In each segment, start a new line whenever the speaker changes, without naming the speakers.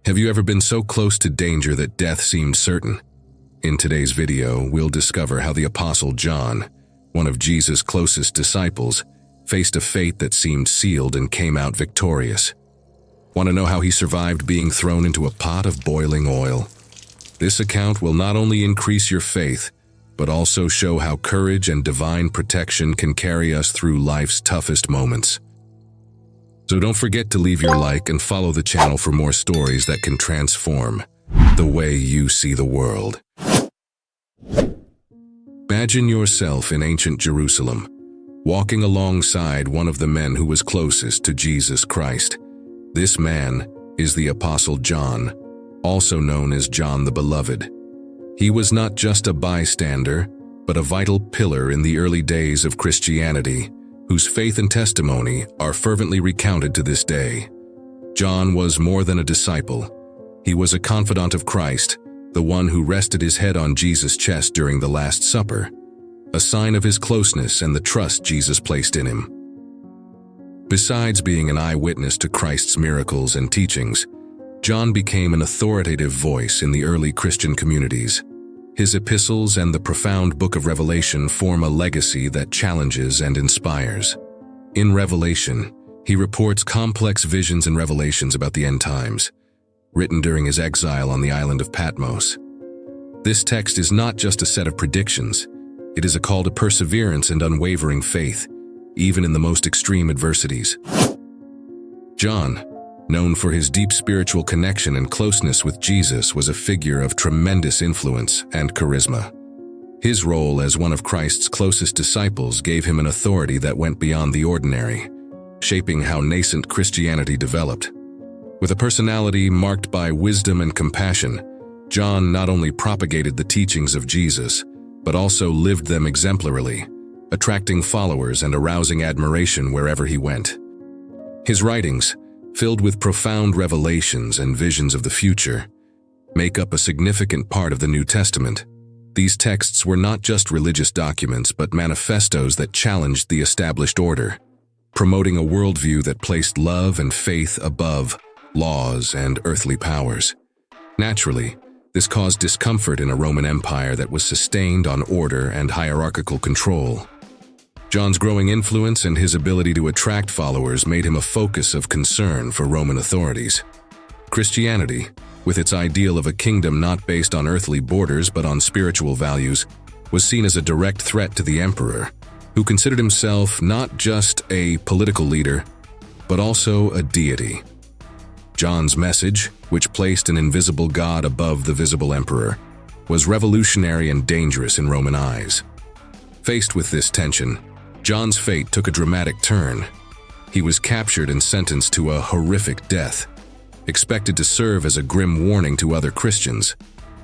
Have you ever been so close to danger that death seemed certain? In today's video, we'll discover how the Apostle John, one of Jesus' closest disciples, faced a fate that seemed sealed and came out victorious. Want to know how he survived being thrown into a pot of boiling oil? This account will not only increase your faith, but also show how courage and divine protection can carry us through life's toughest moments. So don't forget to leave your like and follow the channel for more stories that can transform the way you see the world. Imagine yourself in ancient Jerusalem, walking alongside one of the men who was closest to Jesus Christ. This man is the Apostle John, also known as John the Beloved. He was not just a bystander, but a vital pillar in the early days of Christianity, whose faith and testimony are fervently recounted to this day. John was more than a disciple. He was a confidant of Christ, the one who rested his head on Jesus' chest during the Last Supper, a sign of his closeness and the trust Jesus placed in him. Besides being an eyewitness to Christ's miracles and teachings, John became an authoritative voice in the early Christian communities. His epistles and the profound book of Revelation form a legacy that challenges and inspires. In Revelation, he reports complex visions and revelations about the end times, written during his exile on the island of Patmos. This text is not just a set of predictions, it is a call to perseverance and unwavering faith, even in the most extreme adversities. John, known for his deep spiritual connection and closeness with Jesus, was a figure of tremendous influence and charisma. His role as one of Christ's closest disciples gave him an authority that went beyond the ordinary, shaping how nascent Christianity developed. With a personality marked by wisdom and compassion, John not only propagated the teachings of Jesus, but also lived them exemplarily, attracting followers and arousing admiration wherever he went. His writings, filled with profound revelations and visions of the future, make up a significant part of the New Testament. These texts were not just religious documents, but manifestos that challenged the established order, promoting a worldview that placed love and faith above laws and earthly powers. Naturally, this caused discomfort in a Roman Empire that was sustained on order and hierarchical control. John's growing influence and his ability to attract followers made him a focus of concern for Roman authorities. Christianity, with its ideal of a kingdom not based on earthly borders but on spiritual values, was seen as a direct threat to the emperor, who considered himself not just a political leader, but also a deity. John's message, which placed an invisible God above the visible emperor, was revolutionary and dangerous in Roman eyes. Faced with this tension, John's fate took a dramatic turn. He was captured and sentenced to a horrific death, expected to serve as a grim warning to other Christians.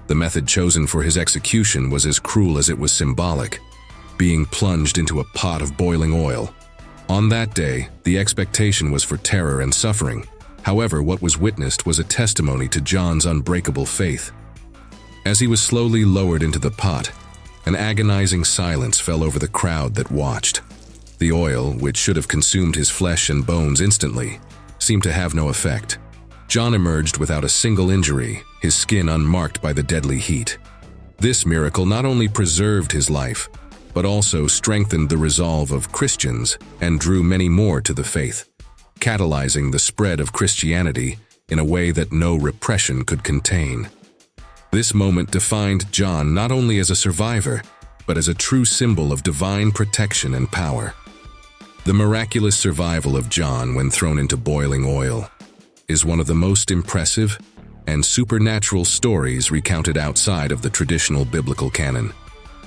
The method chosen for his execution was as cruel as it was symbolic, being plunged into a pot of boiling oil. On that day, the expectation was for terror and suffering. However, what was witnessed was a testimony to John's unbreakable faith. As he was slowly lowered into the pot, an agonizing silence fell over the crowd that watched. The oil, which should have consumed his flesh and bones instantly, seemed to have no effect. John emerged without a single injury, his skin unmarked by the deadly heat. This miracle not only preserved his life, but also strengthened the resolve of Christians and drew many more to the faith, catalyzing the spread of Christianity in a way that no repression could contain. This moment defined John not only as a survivor, but as a true symbol of divine protection and power. The miraculous survival of John when thrown into boiling oil is one of the most impressive and supernatural stories recounted outside of the traditional biblical canon,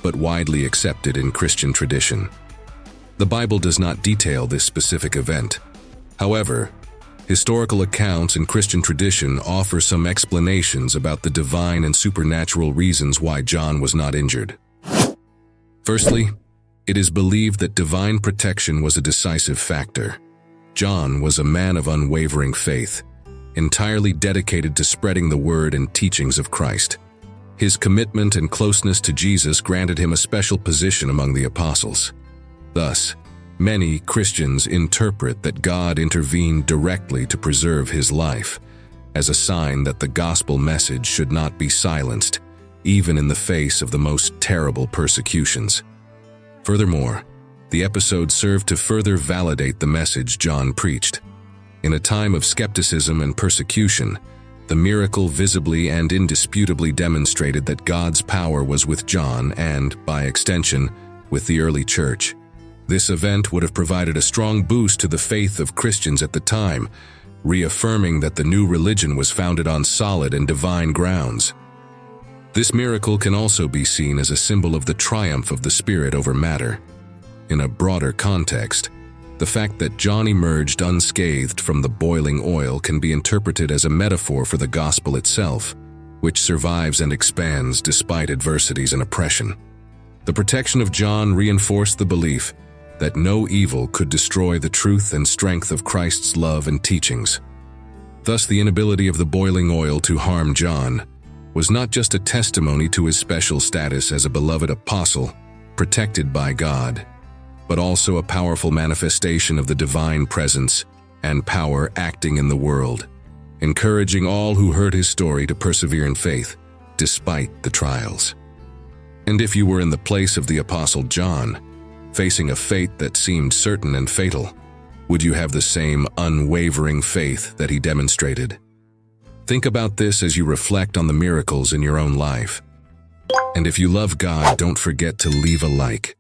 but widely accepted in Christian tradition. The Bible does not detail this specific event. However, historical accounts and Christian tradition offer some explanations about the divine and supernatural reasons why John was not injured. Firstly, it is believed that divine protection was a decisive factor. John was a man of unwavering faith, entirely dedicated to spreading the word and teachings of Christ. His commitment and closeness to Jesus granted him a special position among the apostles. Thus, many Christians interpret that God intervened directly to preserve his life, as a sign that the gospel message should not be silenced, even in the face of the most terrible persecutions. Furthermore, the episode served to further validate the message John preached. In a time of skepticism and persecution, the miracle visibly and indisputably demonstrated that God's power was with John and, by extension, with the early church. This event would have provided a strong boost to the faith of Christians at the time, reaffirming that the new religion was founded on solid and divine grounds. This miracle can also be seen as a symbol of the triumph of the Spirit over matter. In a broader context, the fact that John emerged unscathed from the boiling oil can be interpreted as a metaphor for the gospel itself, which survives and expands despite adversities and oppression. The protection of John reinforced the belief that no evil could destroy the truth and strength of Christ's love and teachings. Thus, the inability of the boiling oil to harm John was not just a testimony to his special status as a beloved apostle, protected by God, but also a powerful manifestation of the divine presence and power acting in the world, encouraging all who heard his story to persevere in faith, despite the trials. And if you were in the place of the Apostle John, facing a fate that seemed certain and fatal, would you have the same unwavering faith that he demonstrated? Think about this as you reflect on the miracles in your own life. And if you love God, don't forget to leave a like.